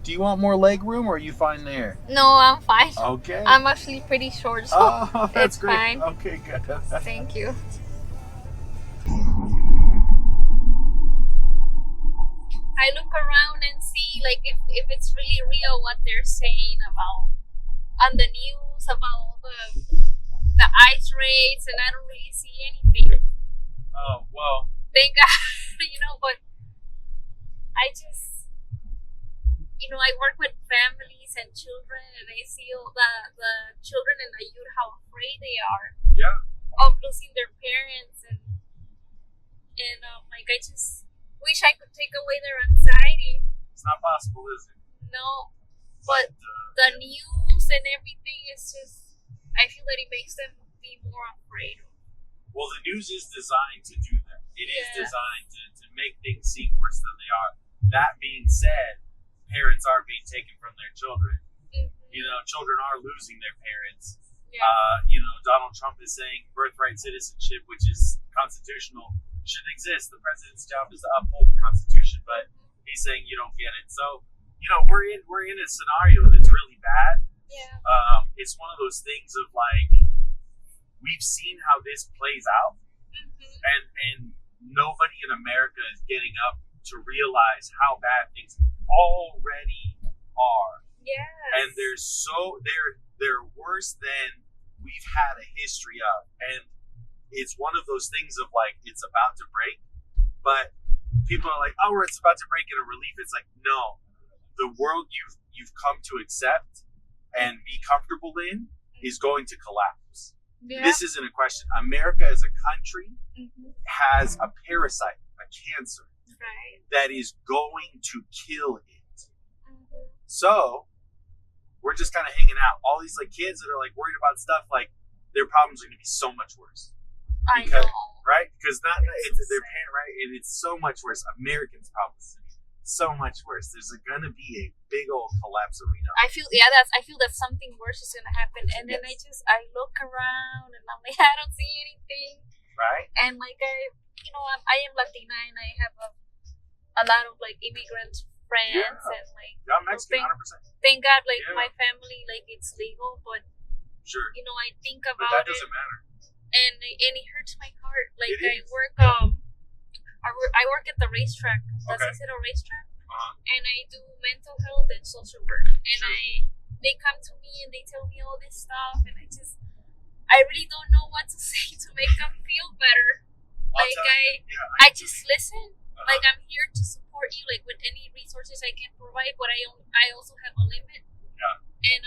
Do you want more leg room, or are you fine there? No, I'm fine. Okay. I'm actually pretty short, so Oh, that's it's great. fine. Okay, good. Thank you. I look around and see like if it's really real what they're saying about on the news about the ice raids, and I don't really see anything. Oh, well. Thank God, but I just, I work with families and children, and I see all the children and the youth, how afraid they are Yeah. of losing their parents, and like I just wish I could take away their anxiety. It's not possible, is it? No, but the news and everything is just, I feel that it makes them be more afraid. Well, the news is designed to do that. It is Yeah. designed to make things seem worse than they are. That being said, parents are being taken from their children. Mm-hmm. Children are losing their parents. Yeah. Donald Trump is saying birthright citizenship, which is constitutional, shouldn't exist. The president's job is to uphold the Constitution, but he's saying you don't get it. So, we're in a scenario that's really bad. Yeah. It's one of those things of like, we've seen how this plays out, and nobody in America is getting up to realize how bad things already are. Yes. And they're worse than we've had a history of. And it's one of those things of like, it's about to break, but people are like, oh, it's about to break in a relief. It's like, no, the world you've come to accept and be comfortable in is going to collapse. Yeah. This isn't a question. America as a country has a parasite, a cancer, that is going to kill it. So we're just kind of hanging out. All these like kids that are like worried about stuff, like their problems are going to be so much worse. Because, I know. Right? Because it's their parent, right? And it's so much worse. Americans' problems so much worse. There's going to be a big old collapse arena. I feel that something worse is going to happen, and then I look around and I'm like, I don't see anything. Right. And like I am Latina, and I have a lot of like immigrant friends, and like I'm Mexican, 100%. Thank God, like my family, like it's legal, but sure, I think about but that doesn't matter, and it hurts my heart. Like I work at the racetrack, the Cicero racetrack, and I do mental health and social work, and they come to me and they tell me all this stuff, and I really don't know what to say to make them feel better. I just listen. Like I'm here to support you, like with any resources I can provide, but I also have a limit. Yeah. And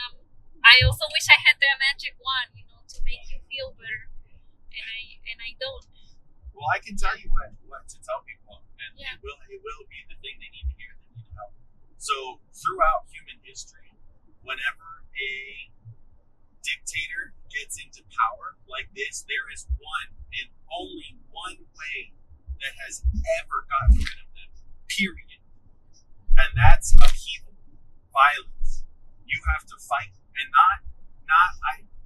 I also wish I had that magic wand, to make you feel better. And I don't. Well, I can tell you what to tell people, and it will be the thing they need to hear. They need to help. So throughout human history, whenever a dictator gets into power like this, there is one and only one way that has ever gotten rid of them, period. And that's upheaval, violence. You have to fight, and not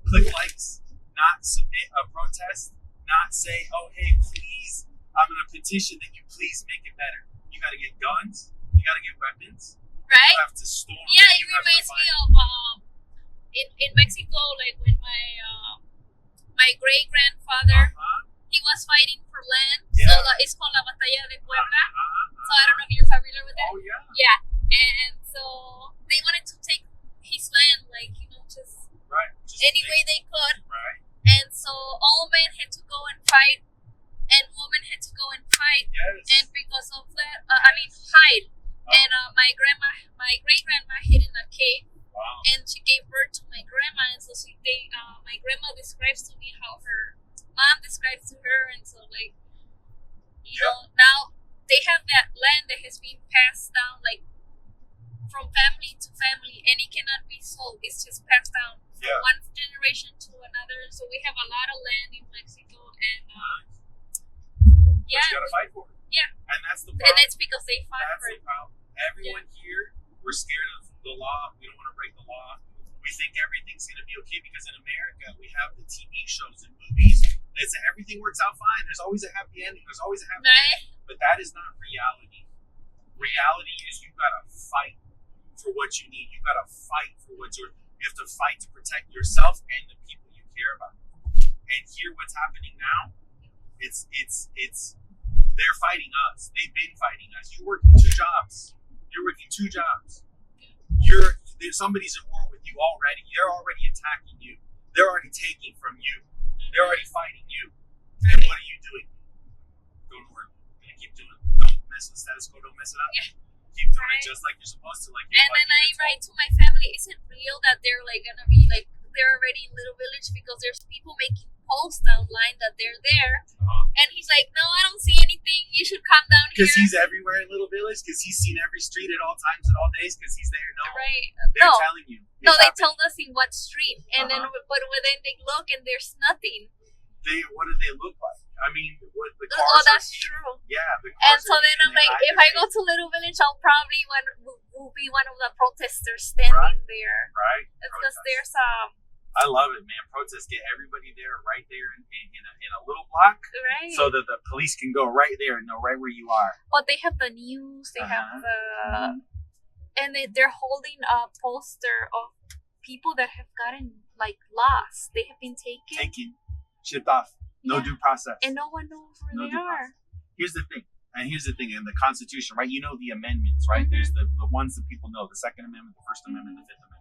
click likes, not submit a protest, not say, oh hey, please, I'm gonna petition that you please make it better. You gotta get guns, you gotta get weapons, right? You have to storm. Yeah, it reminds me of in Mexico, like when my great grandfather. He was fighting for land, so it's called La Batalla de Puebla. So I don't know if you're familiar with it. Oh yeah. Yeah, and so they wanted to take his land, like just any way they could. Right. And so all men had to go and fight, and women had to go and fight. Yes. And because of that, hide. And my great grandma hid in a cave. Wow. And she gave birth to my grandma, and so my grandma describes to me how her mom describes to her, and so like now they have that land that has been passed down like from family to family, and it cannot be sold. It's just passed down from one generation to another. So we have a lot of land in Mexico, and but you gotta fight for it. Yeah, and that's the problem. And it's because they fought for it. The problem. Everyone here, we're scared of the law. We don't want to break the law. We think everything's going to be okay because in America we have the TV shows and movies that say everything works out fine. There's always a happy ending. There's always a happy ending. But that is not reality. Reality is you've got to fight for what you need. You gotta fight for what's yours. You have to fight to protect yourself and the people you care about. And here, what's happening now? It's they're fighting us. They've been fighting us. You're working two jobs. Somebody's at war with you already. They're already attacking you. They're already taking from you. They're already fighting you. And what are you doing? Go to work. You're gonna keep doing it. Don't mess with the status quo. Don't mess it up. Keep doing it just like you're supposed to. Like. And then I write to my family, is it real that they're like gonna be like they're already in Little Village because there's people making posts online that they're there, and he's like, no, I don't see anything. You should come down here. Because he's everywhere in Little Village. Because he's seen every street at all times, at all days. Because he's there. No, right? They're telling you. No, they told us in what street, and then then they look and there's nothing. What do they look like? I mean, what the cars? Oh, that's true. Yeah, the cars. And so then I'm like, if I go to Little Village, I'll probably will be one of the protesters standing there. Right. It's because there's I love it, man. Protests get everybody there, right there in a little block, right? So that the police can go right there and know right where you are. But they have the news. They have the, and they're holding a poster of people that have gotten like lost. They have been taken, shipped off, no due process, and no one knows where they are. Here's the thing. In the Constitution, right? You know the amendments, right? There's the ones that people know: the Second Amendment, the First Amendment, the Fifth Amendment.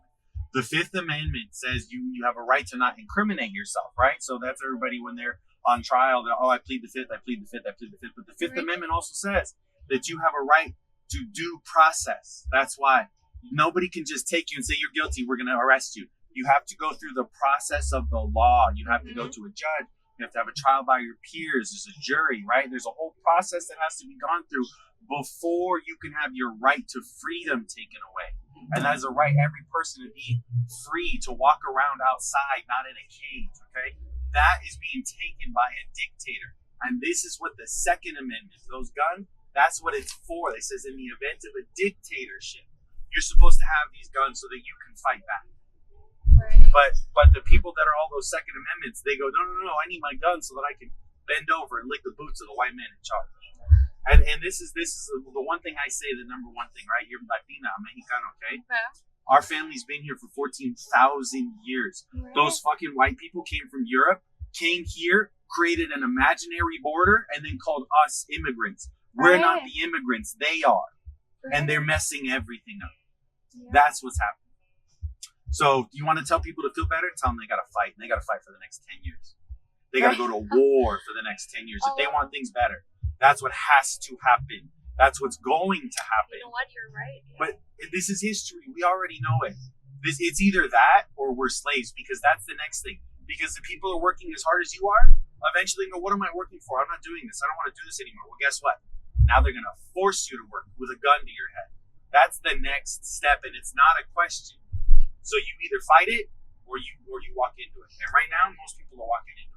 The Fifth Amendment says you have a right to not incriminate yourself, right? So that's everybody when they're on trial. I plead the Fifth, I plead the Fifth, I plead the Fifth. But the Fifth Amendment also says that you have a right to due process. That's why nobody can just take you and say you're guilty, we're going to arrest you. You have to go through the process of the law. You have to go to a judge. You have to have a trial by your peers. There's a jury, right? There's a whole process that has to be gone through before you can have your right to freedom taken away. And that is a right every person to be free to walk around outside, not in a cage, okay? That is being taken by a dictator. And this is what the Second Amendment, those guns, that's what it's for. It says in the event of a dictatorship, you're supposed to have these guns so that you can fight back. Right. But the people that are all those Second Amendments, they go, no, I need my gun so that I can bend over and lick the boots of the white man in charge. And this is the one thing I say, the number one thing, right? You're Latina, I'm Mexicano, okay? Our family's been here for 14,000 years. Right. Those fucking white people came from Europe, came here, created an imaginary border, and then called us immigrants. We're not the immigrants, they are. And they're messing everything up. Yeah. That's what's happening. So you want to tell people to feel better? Tell them they got to fight. And they got to fight for the next 10 years. They got to go to war for the next 10 years. If they want things better. That's what has to happen. That's what's going to happen. You know what? You're right. Yeah. But this is history. We already know it. It's either that or we're slaves, because that's the next thing. Because the people are working as hard as you are, eventually go, what am I working for? I'm not doing this. I don't want to do this anymore. Well, guess what? Now they're going to force you to work with a gun to your head. That's the next step, and it's not a question. So you either fight it or you walk into it. And right now, most people are walking into it.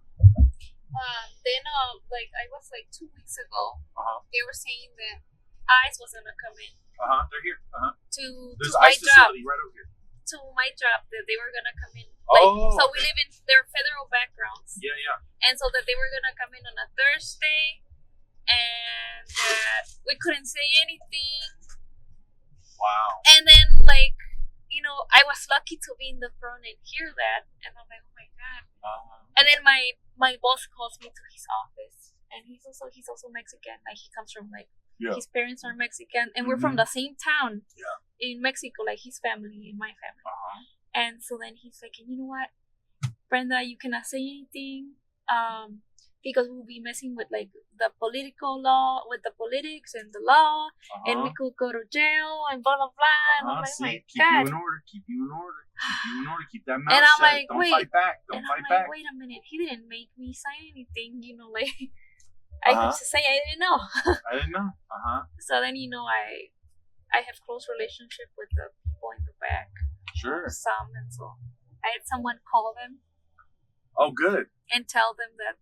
Like I was like 2 weeks ago, they were saying that ICE was gonna come in. They're here. There's to my ICE facility right over here. To my job, that they were gonna come in. So we live in their federal backgrounds. Yeah. And so that they were gonna come in on a Thursday, and that we couldn't say anything. Wow. And then I was lucky to be in the front and hear that, and I'm like, oh my god. And then my boss calls me to his office, and he's also Mexican. Like he comes from his parents are Mexican, and we're from the same town in Mexico, like his family and my family. And so then he's like, you know what, Brenda, you cannot say anything, because we'll be messing with the political law, with the politics and the law, and we could go to jail and blah blah blah. And I'm like, keep you in order, keep that mouth shut. Like, don't fight back. Don't fight back. Wait a minute, he didn't make me sign anything, I could just say I didn't know. I didn't know. So then I have close relationship with the people in the back. Sure. Some, and so I had someone call them. Oh, good. And tell them that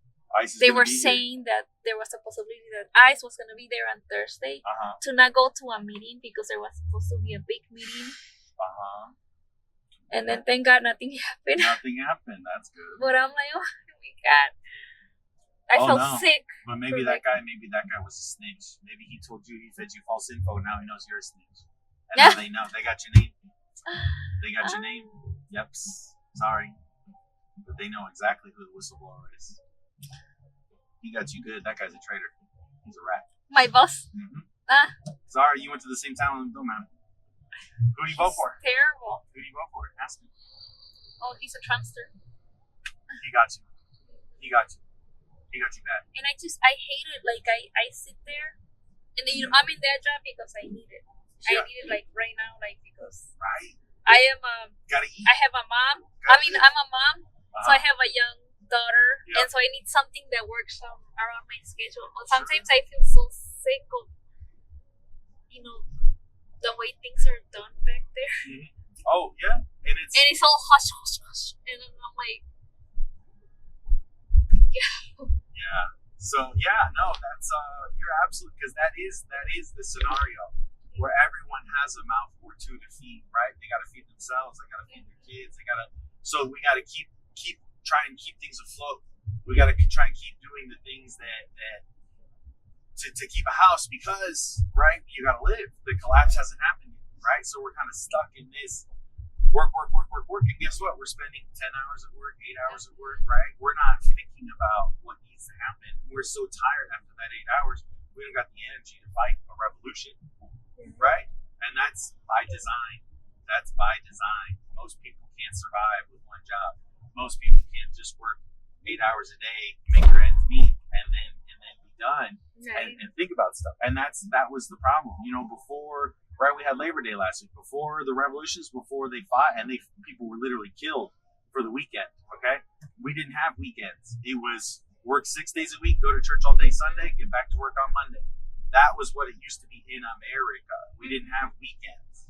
they were saying that there was a possibility that ICE was going to be there on Thursday to not go to a meeting because there was supposed to be a big meeting. And then thank God nothing happened. Nothing happened. That's good. But I'm like, oh my God. I felt sick. But maybe that guy was a snitch. Maybe he told you, he fed you false info. Now he knows you're a snitch. And now they know. They got your name. They got your name. Yep. Sorry. But they know exactly who the whistleblower is. He got you good. That guy's a traitor. He's a rat. My boss? Mm-hmm. Sorry, you went to the same town with him. Don't matter. Who do you vote for? Terrible. Who do you vote for? Ask him. Oh, he's a Trumpster. He got you. He got you. He got you bad. And I hate it. Like, I sit there, and then, I'm in that job because I need it. Yeah. I need it, like, right now, like, because Right. I am, Gotta eat. I have a mom. Gotta eat. I'm a mom, so I have a young daughter, Yeah. and so I need something that works around my schedule. But sometimes I feel so sick of, the way things are done back there. Mm-hmm. Oh, yeah. And it's all hush, hush, hush. And then I'm like, yeah. So, yeah, no, that's, you're absolutely, because that is the scenario where everyone has a mouth or two to feed, right? They got to feed themselves. They got to feed their kids. So we got to try and keep things afloat. We got to try and keep doing the things that to keep a house because, right, you got to live. The collapse hasn't happened yet, right? So we're kind of stuck in this work. And guess what? We're spending 10 hours at work, 8 hours at work, right? We're not thinking about what needs to happen. We're so tired after that 8 hours. We don't got the energy to fight a revolution, right? And that's by design. That's by design. Most people can't survive with one job. Most people can't just work 8 hours a day, make their ends meet, and then be done. right. And think about stuff. And that was the problem. Before, right, we had Labor Day last week. Before the revolutions, before they fought, and people were literally killed for the weekend, okay? We didn't have weekends. It was work 6 days a week, go to church all day Sunday, get back to work on Monday. That was what it used to be in America. We didn't have weekends.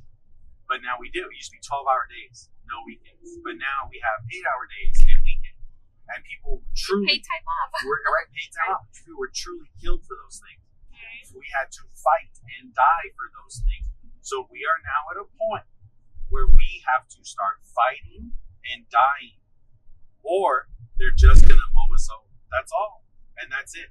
But now we do. It used to be 12-hour days, no weekends. But now we have 8-hour days and weekends. And people truly... Paid time off. Paid time off. People were truly killed for those things. We had to fight and die for those things. So we are now at a point where we have to start fighting and dying. Or they're just going to mow us over. That's all. And that's it.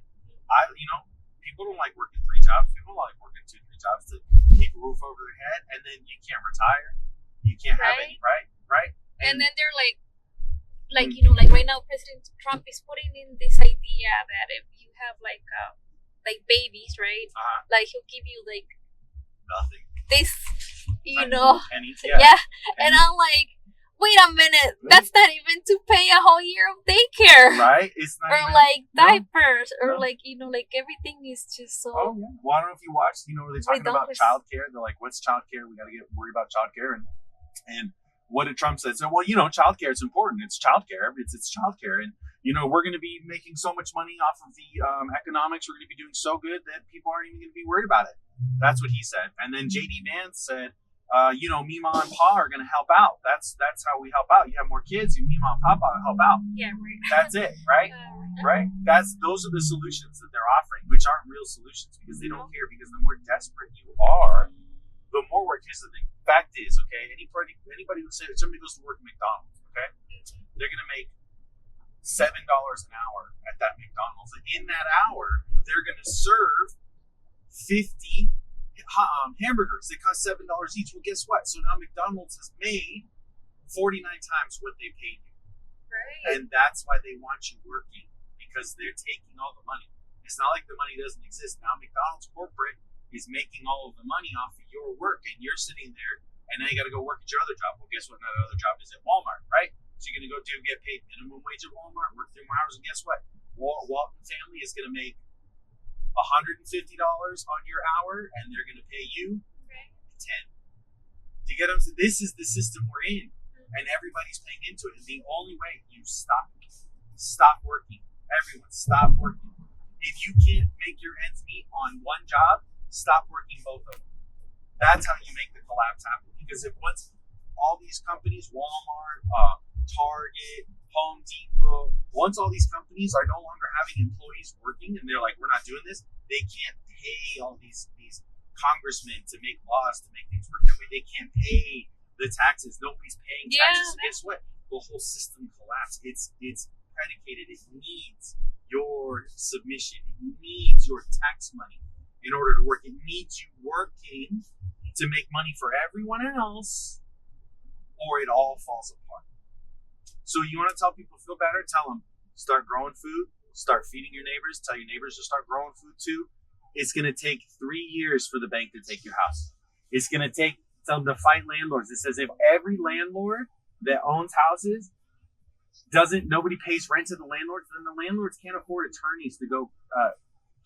People don't like working 3 jobs. People don't like working 2-3 jobs to keep a roof over their head. And then you can't retire. You can't have any, right? And then they're like right now, President Trump is putting in this idea that if you have like babies, right? Like he'll give you like nothing. This, Pennies, yeah. And I'm like, wait a minute, that's not even to pay a whole year of daycare, right? It's not or even, like diapers, or no. like like everything is just so. Oh yeah. Well, I don't know if you watched. They're talking about childcare. They're like, "What's childcare? We got to worry about childcare." And what did Trump say? So, well, childcare is important. It's childcare. It's childcare, and we're going to be making so much money off of the economics. We're going to be doing so good that people aren't even going to be worried about it. That's what he said. And then J.D. Vance said, Mima and Pa are going to help out. That's how we help out. You have more kids, Mima and Papa help out. Yeah, right. That's it, right? Right? Those are the solutions that they're offering, which aren't real solutions because they don't care. Because the more desperate you are, the more work. Here's the thing. Fact is, okay, anybody who says somebody goes to work at McDonald's, okay, they're going to make $7 an hour at that McDonald's. And in that hour, they're going to serve 50 hamburgers. They cost $7 each. Well, guess what? So now McDonald's has made 49 times what they paid you. Right. And that's why they want you working, because they're taking all the money. It's not like the money doesn't exist. Now McDonald's corporate is making all of the money off of your work, and you're sitting there, and now you got to go work at your other job. Well, guess what? Another other job is at Walmart, right? So you're going to get paid minimum wage at Walmart, work 3 more hours, and guess what? Walton family is going to make $150 on your hour, and they're going to pay you 10. Do you get what I'm saying? This is the system we're in, and everybody's paying into it. And the only way you stop working, everyone stop working. If you can't make your ends meet on one job, stop working both of them. That's how you make the collapse happen. Because if once all these companies, Walmart, Target, Home Depot, once all these companies are no longer having employees working, and they're like, we're not doing this, they can't pay all these congressmen to make laws to make things work that way. They can't pay the taxes. Nobody's paying taxes. So guess what? The whole system collapsed. It's predicated. It needs your submission. It needs your tax money in order to work. It needs you working to make money for everyone else or it all falls apart. So you want to tell people feel better? Tell them start growing food, start feeding your neighbors, tell your neighbors to start growing food too. It's going to take 3 years for the bank to take your house. It's going to take some to fight landlords. It says if every landlord that owns houses nobody pays rent to the landlords, then the landlords can't afford attorneys to go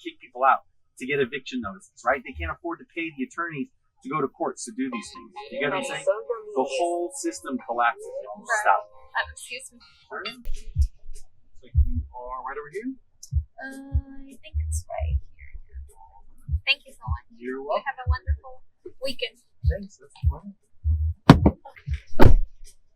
kick people out to get eviction notices, right? They can't afford to pay the attorneys to go to courts to do these things. You get what I'm saying? The whole system collapses if you stop. Excuse me. All right. So you are right over here? I think it's right here. Thank you so much. You're You welcome. have a wonderful weekend. Thanks. That's fine.